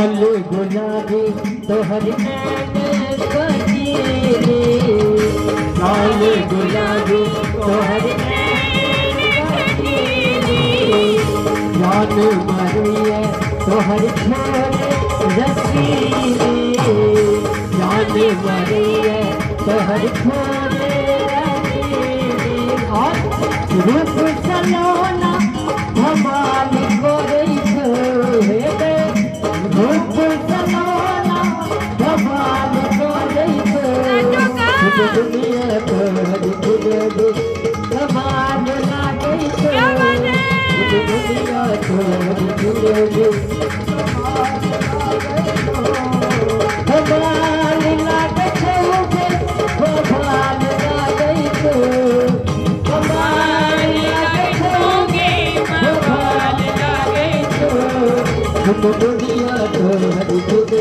लाल गुलाबी तोहर नैन कटीले, लाल गुलाबी तोहर नैन कटीले, जान मारिए तोहर छोरे रसीले, जान मारिए तोहर छोरे रसीले। और रूप सलोना धमाल कोई छोड़े, रूप सलोना धमाल कोई छोड़े, दुनिया पर खुद धमाल ना कोई छोड़े, दुनिया छोड़ खुद धमाल ना कोई छोड़े, धमाल ना कोई छोड़े, धमाल ना कोई छोड़े, धमाल ना कोई छोड़े, दुनिया छोड़ खुद